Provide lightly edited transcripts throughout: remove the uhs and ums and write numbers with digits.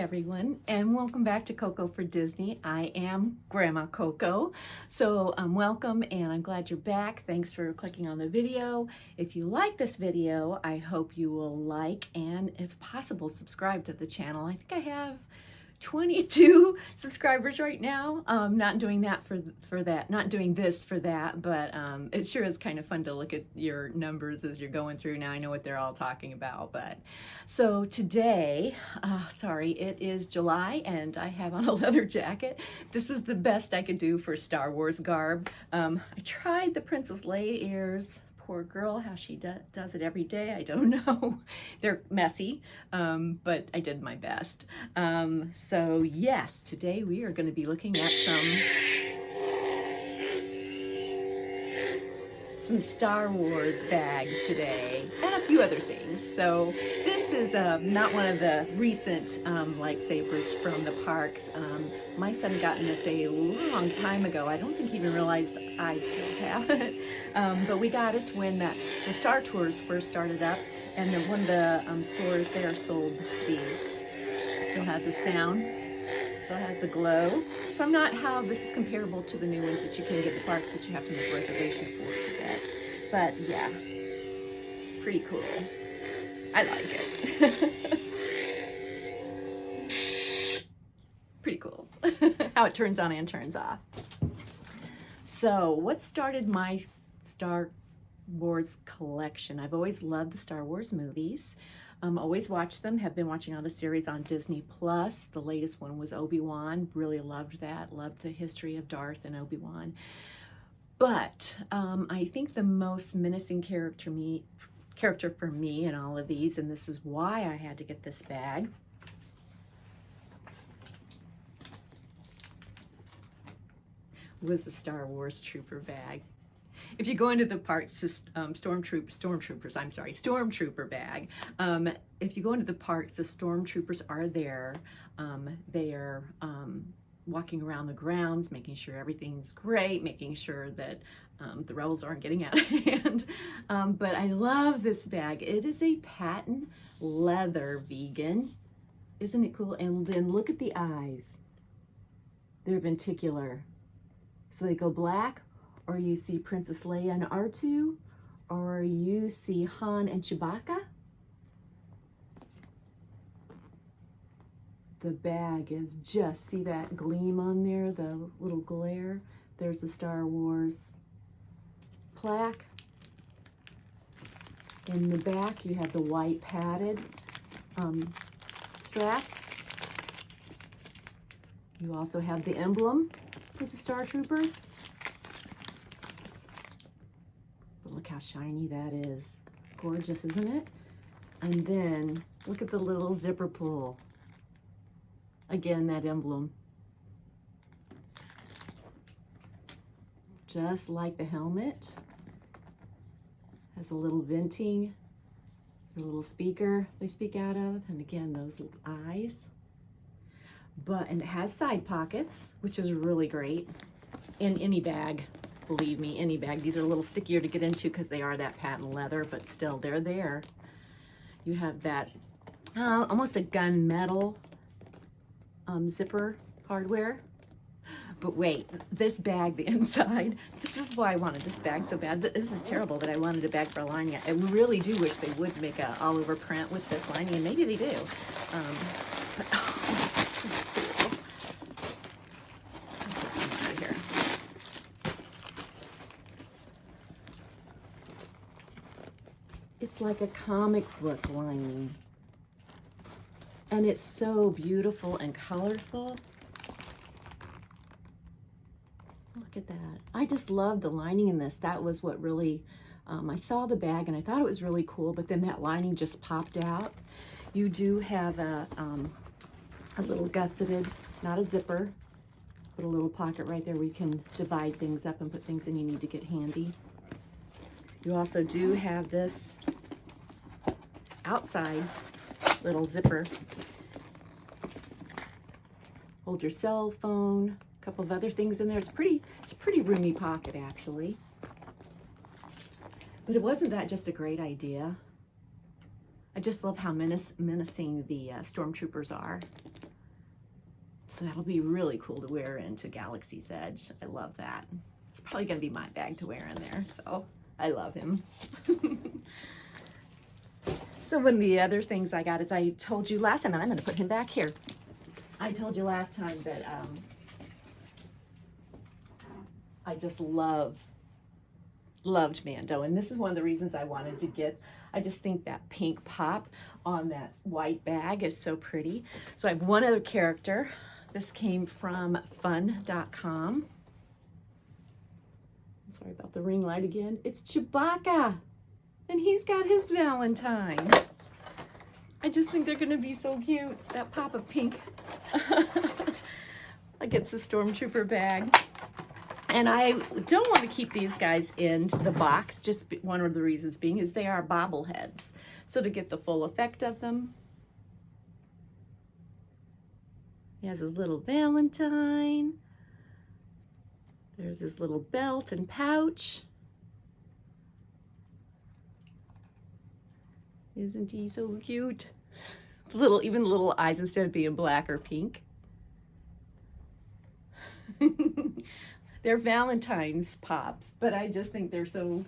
everyone, and welcome back to Coco for Disney. I am Grandma Coco. So welcome, and I'm glad you're back. Thanks for clicking on the video. If you like this video, I hope you will like and, if possible, subscribe to the channel. I think I have 22 subscribers right now. Not doing that for that, not doing this for that, but it sure is kind of fun to look at your numbers as you're going through. Now I know what they're all talking about. But so today, sorry, it is July and I have on a leather jacket. This was the best I could do for Star Wars garb. I tried the Princess Leia ears. Poor girl, how she does it every day, I don't know. They're messy, but I did my best. So yes, today we are going to be looking at some Star Wars bags today, and a few other things. So this is not one of the recent lightsabers from the parks. My son got this a long time ago. I don't think he even realized I still have it. But we got it when the Star Tours first started up, and then one of the stores there sold these. Still has a sound, still has the glow. So I'm not how this is comparable to the new ones that you can get at the parks that you have to make reservations for to get. But yeah, pretty cool. I like it. Pretty cool how it turns on and turns off. So what started my Star Wars collection? I've always loved the Star Wars movies. Always watched them, have been watching all the series on Disney Plus. The latest one was Obi-Wan. Really loved that. Loved the history of Darth and Obi-Wan. But I think the most menacing character for me in all of these, and this is why I had to get this bag, was the Star Wars Trooper bag. If you go into the parks, stormtrooper bag. If you go into the parks, the stormtroopers are there. They are walking around the grounds, making sure everything's great, making sure that the rebels aren't getting out of hand. But I love this bag. It is a patent leather vegan. Isn't it cool? And then look at the eyes. They're venticular. So they go black, or you see Princess Leia and R2, or you see Han and Chewbacca. The bag is just, see that gleam on there, the little glare? There's the Star Wars plaque. In the back, you have the white padded straps. You also have the emblem with the Star Troopers. But look how shiny that is. Gorgeous, isn't it? And then look at the little zipper pull. Again, that emblem. Just like the helmet. Has a little venting, a little speaker they speak out of, and again, those eyes. And it has side pockets, which is really great in any bag. Believe me, any bag. These are a little stickier to get into because they are that patent leather, but still, they're there. You have that almost a gunmetal zipper hardware. But wait, this bag, the inside, this is why I wanted this bag so bad. This is terrible that I wanted a bag for lining it. I really do wish they would make a all over print with this lining, and maybe they do. But oh, it's so cool. I'll put some out of here. It's like a comic book lining. And it's so beautiful and colorful. Look at that. I just love the lining in this. That was what really, I saw the bag and I thought it was really cool, but then that lining just popped out. You do have a little gusseted, not a zipper, but a little pocket right there where you can divide things up and put things in you need to get handy. You also do have this outside little zipper. Hold your cell phone, a couple of other things in there. It's a pretty roomy pocket actually. But it wasn't that just a great idea. I I just love how menacing the stormtroopers are. So that'll be really cool to wear into Galaxy's Edge. I love that. It's probably going to be my bag to wear in there, so I love him. So one of the other things I got is I told you last time, and I'm going to put him back here. I told you last time that I just loved Mando, and this is one of the reasons I wanted to get. I just think that pink pop on that white bag is so pretty. So I have one other character. This came from fun.com. Sorry about the ring light again. It's Chewbacca, and he's got his Valentine. I just think they're gonna be so cute. That pop of pink against the Stormtrooper bag. And I don't want to keep these guys in the box. Just one of the reasons being is they are bobbleheads. So to get the full effect of them, he has his little Valentine. There's his little belt and pouch. Isn't he so cute? Even the little eyes, instead of being black or pink. They're Valentine's pops, but I just think they're so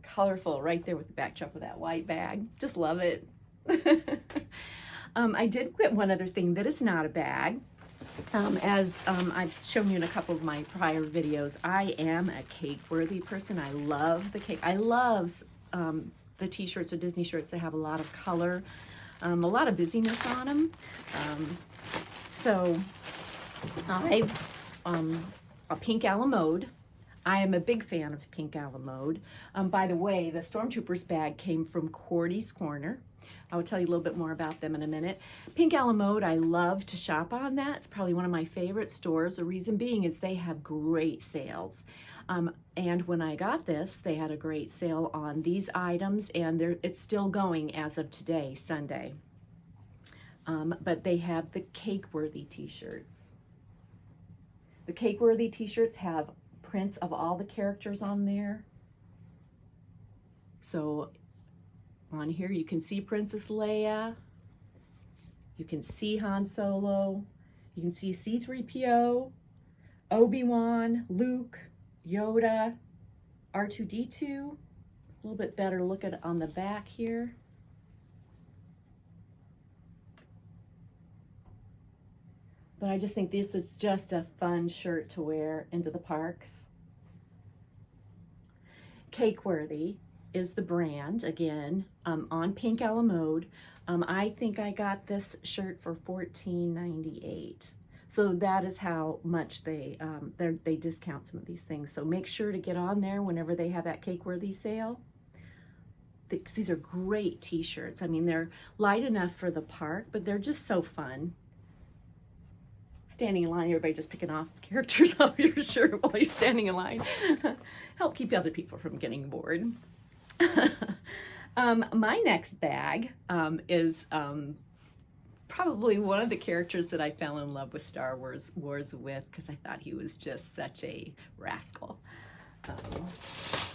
colorful right there with the backdrop of that white bag. Just love it. I did get one other thing that is not a bag. As I've shown you in a couple of my prior videos, I am a Cakeworthy person. I love the cake. I love the t-shirts or Disney shirts that have a lot of color, a lot of busyness on them. So I've a pink a la mode. I am a big fan of pink a la mode. By the way, the Stormtroopers bag came from Cordy's Corner. I will tell you a little bit more about them in a minute. Pink a la mode, I love to shop on that. It's probably one of my favorite stores. The reason being is they have great sales. And when I got this, they had a great sale on these items, and it's still going as of today, Sunday. But they have the Cakeworthy t-shirts. The Cakeworthy t-shirts have prints of all the characters on there. So on here you can see Princess Leia, you can see Han Solo, you can see C-3PO, Obi-Wan, Luke, Yoda, R2-D2. A little bit better look at it on the back here. But I just think this is just a fun shirt to wear into the parks. Cakeworthy is the brand, again, on pink a la mode. I think I got this shirt for $14.98. So that is how much they discount some of these things. So make sure to get on there whenever they have that Cakeworthy sale. These are great t-shirts. I mean, they're light enough for the park, but they're just so fun. Standing in line, everybody just picking off characters off your shirt while you're standing in line. Help keep other people from getting bored. My next bag is probably one of the characters that I fell in love with Star Wars with, because I thought he was just such a rascal.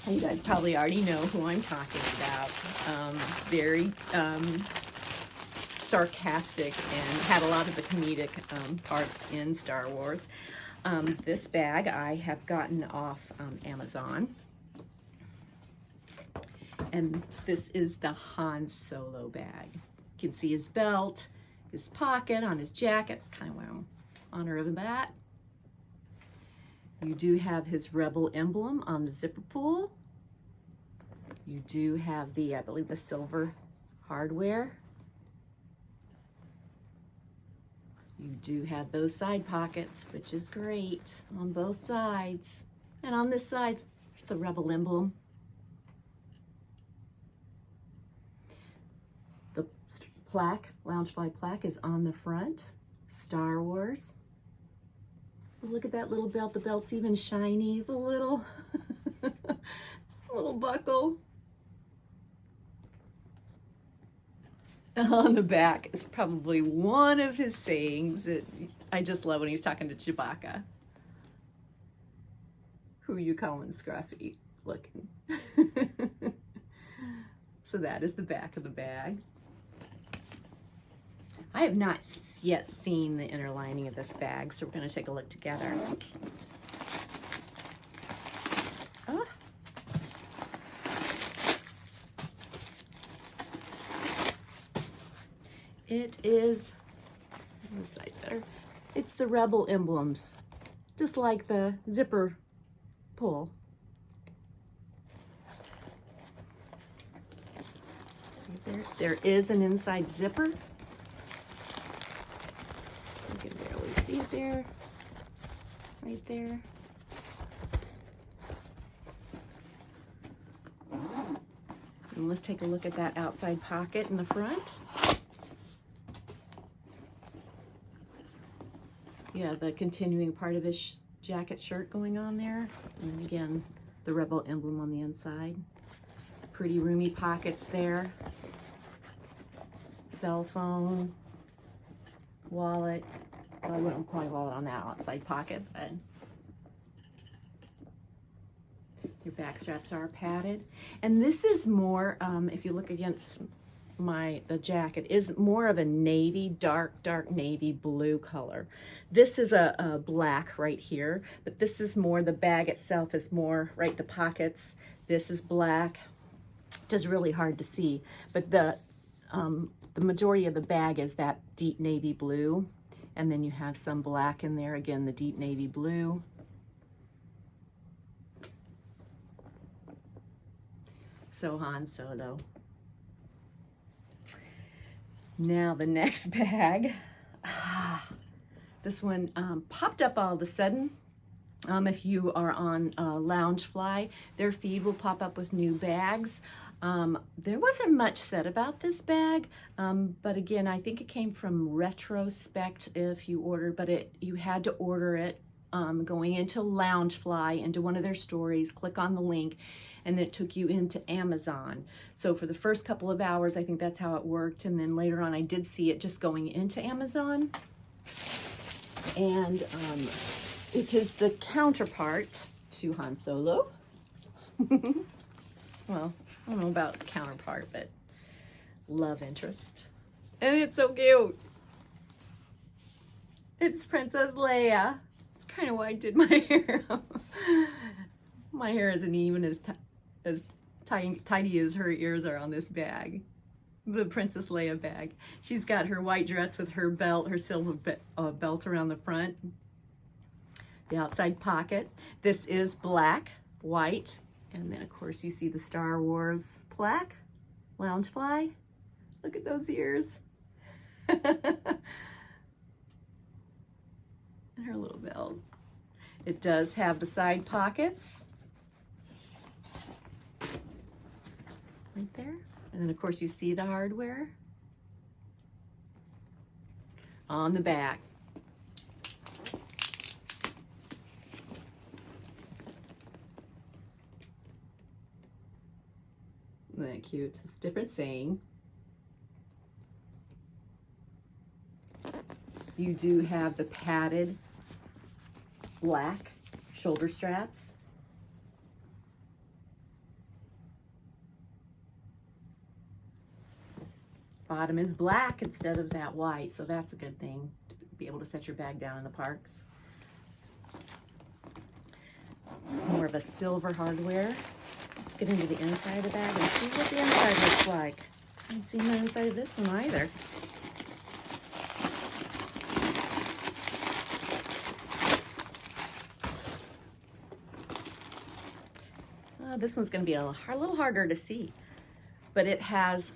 You guys probably already know who I'm talking about. Very sarcastic and had a lot of the comedic parts in Star Wars. This bag I have gotten off Amazon. And this is the Han Solo bag. You can see his belt, his pocket on his jacket. It's kind of in honor of that. You do have his Rebel emblem on the zipper pull. You do have the, I believe, the silver hardware. You do have those side pockets, which is great on both sides. And on this side, there's the Rebel emblem. The plaque, Loungefly plaque, is on the front. Star Wars. Look at that little belt. The belt's even shiny. The little, little buckle. On the back is probably one of his sayings. I just love when he's talking to Chewbacca. Who are you calling scruffy looking? So that is the back of the bag. I have not yet seen the inner lining of this bag, so we're going to take a look together. Ah. It is, this side's better. It's the Rebel emblems, just like the zipper pull. There is an inside zipper. You can barely see it there, right there. And let's take a look at that outside pocket in the front. Yeah, the continuing part of this jacket shirt going on there. And then again, the Rebel emblem on the inside. Pretty roomy pockets there. Cell phone, wallet. Well, I wouldn't put my wallet on that outside pocket, but your back straps are padded. And this is more, if you look against the jacket, is more of a navy, dark navy blue color. This is a black right here, but this is more, the bag itself is more, right, the pockets. This is black. It's just really hard to see, but the majority of the bag is that deep navy blue, and then you have some black in there, again, the deep navy blue. So Han Solo. Now the next bag. This one popped up all of a sudden. If you are on Loungefly, their feed will pop up with new bags. There wasn't much said about this bag, but again, I think it came from Retrospect if you ordered, but you had to order it going into Loungefly, into one of their stories, click on the link, and it took you into Amazon. So for the first couple of hours, I think that's how it worked, and then later on I did see it just going into Amazon. And it is the counterpart to Han Solo. Well, I don't know about counterpart, but love interest. And it's so cute. It's Princess Leia. It's kind of why I did my hair. My hair isn't even as tidy as her ears are on this bag. The Princess Leia bag. She's got her white dress with her belt, her silver belt around the front. The outside pocket. This is black, white, and then of course you see the Star Wars plaque, Loungefly. Look at those ears. And her little belt. It does have the side pockets. Right there. And then of course you see the hardware on the back. Isn't that cute? It's a different saying. You do have the padded black shoulder straps. Bottom is black instead of that white, so that's a good thing to be able to set your bag down in the parks. It's more of a silver hardware. Let's get into the inside of the bag and see what the inside looks like. I haven't seen the inside of this one either. This one's going to be a little harder to see, but it has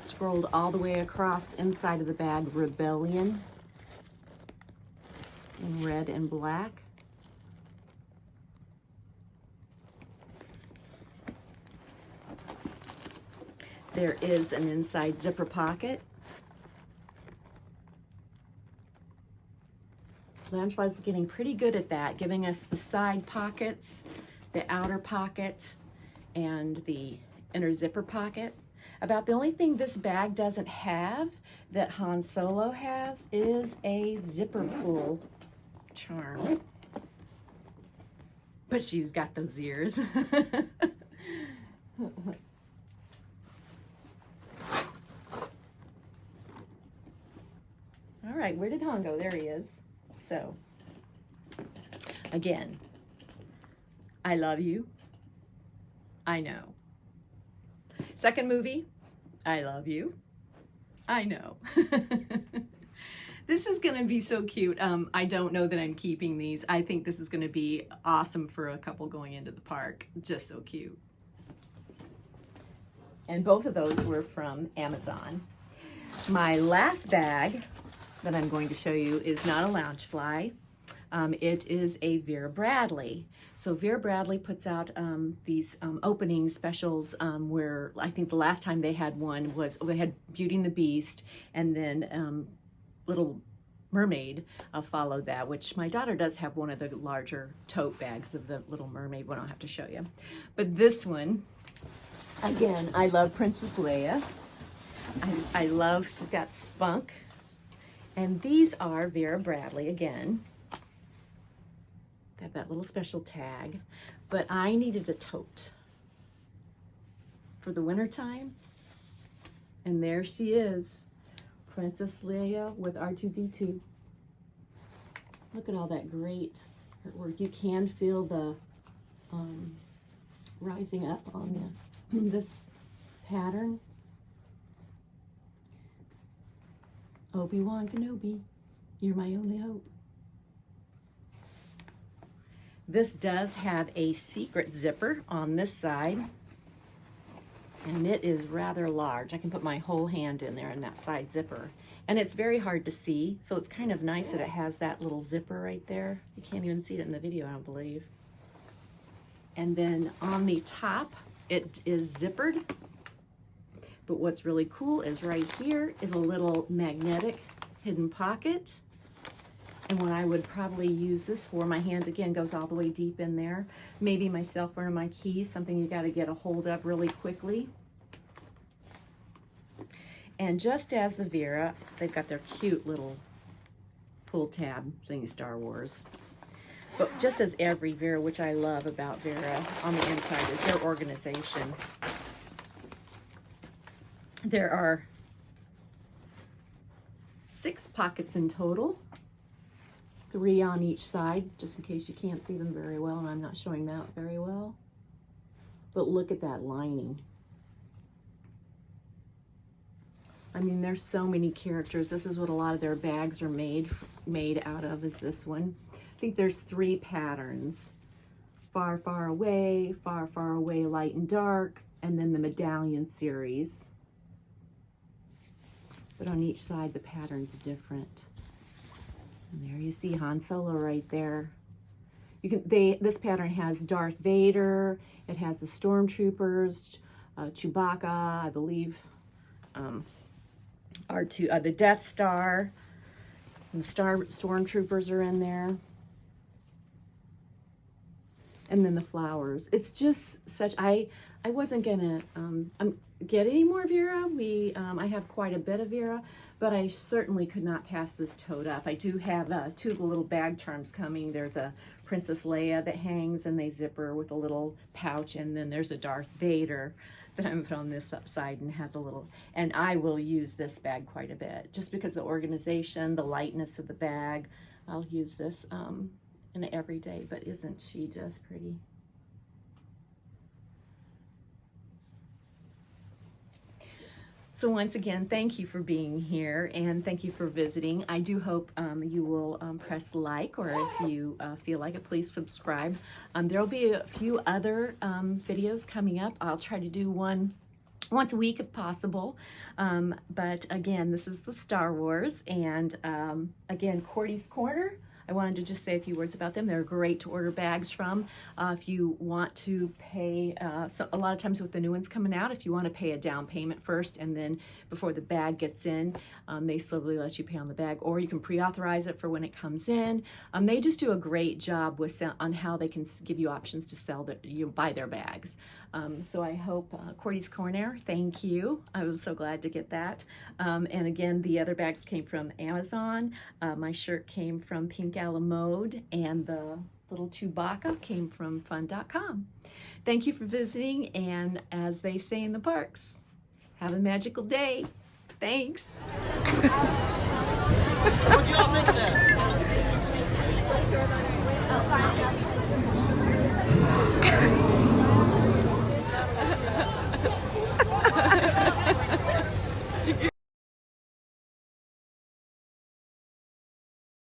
scrolled all the way across inside of the bag, Rebellion in red and black. There is an inside zipper pocket. Loungefly's getting pretty good at that, giving us the side pockets, the outer pocket, and the inner zipper pocket. About the only thing this bag doesn't have that Han Solo has is a zipper pull charm. But she's got those ears. All right, where did Han go? There he is. So, again, I love you. I know. Second movie, I love you. I know. This is going to be so cute. I don't know that I'm keeping these. I think this is going to be awesome for a couple going into the park. Just so cute. And both of those were from Amazon. My last bag that I'm going to show you is not a Loungefly. It is a Vera Bradley. So Vera Bradley puts out these opening specials where I think the last time they had one was, they had Beauty and the Beast, and then Little Mermaid followed that, which my daughter does have one of the larger tote bags of the Little Mermaid one. I'll have to show you. But this one, again, I love Princess Leia. I love, she's got spunk. And these are Vera Bradley again. They have that little special tag. But I needed a tote for the winter time. And there she is. Princess Leia with R2-D2. Look at all that great artwork. You can feel the rising up on this pattern. Obi-Wan Kenobi, you're my only hope. This does have a secret zipper on this side. And it is rather large. I can put my whole hand in there in that side zipper. And it's very hard to see, so it's kind of nice that it has that little zipper right there. You can't even see it in the video, I don't believe. And then on the top, it is zippered. But what's really cool is right here is a little magnetic hidden pocket. And what I would probably use this for, my hand again goes all the way deep in there. Maybe my cell phone or my keys, something you got to get a hold of really quickly. And just as the Vera, they've got their cute little pull tab thingy, Star Wars. But just as every Vera, which I love about Vera on the inside, is their organization. There are 6 pockets in total. 3 on each side, just in case you can't see them very well, and I'm not showing that very well. But look at that lining. I mean, there's so many characters. This is what a lot of their bags are made out of, is this one. I think there's 3 patterns. Far, far away, far, far away, light and dark, and then the medallion series. But on each side, the pattern's different. And there you see Han Solo right there. This pattern has Darth Vader. It has the Stormtroopers, Chewbacca, I believe, the Death Star, and the Stormtroopers are in there. And then the flowers. It's just such, I wasn't gonna get any more Vera. I have quite a bit of Vera, but I certainly could not pass this tote up. I do have 2 of the little bag charms coming. There's a Princess Leia that hangs and they zipper with a little pouch, and then there's a Darth Vader that I'm put on this side and has a little, and I will use this bag quite a bit just because the organization, the lightness of the bag. I'll use this in every day, but isn't she just pretty? So once again, thank you for being here and thank you for visiting. I do hope you will press like, or if you feel like it, please subscribe. There'll be a few other videos coming up. I'll try to do one once a week if possible. But again, this is the Star Wars, and again, Cordy's Corner. I wanted to just say a few words about them. They're great to order bags from. If you want to pay, so a lot of times with the new ones coming out, if you want to pay a down payment first and then before the bag gets in, they slowly let you pay on the bag, or you can pre-authorize it for when it comes in. They just do a great job with on how they can give you options to sell buy their bags. So I hope Cordy's Corner, thank you. I was so glad to get that. And again, the other bags came from Amazon. My shirt came from Pink Alamode, and the little Chewbacca came from fun.com. Thank you for visiting, and as they say in the parks, have a magical day. Thanks.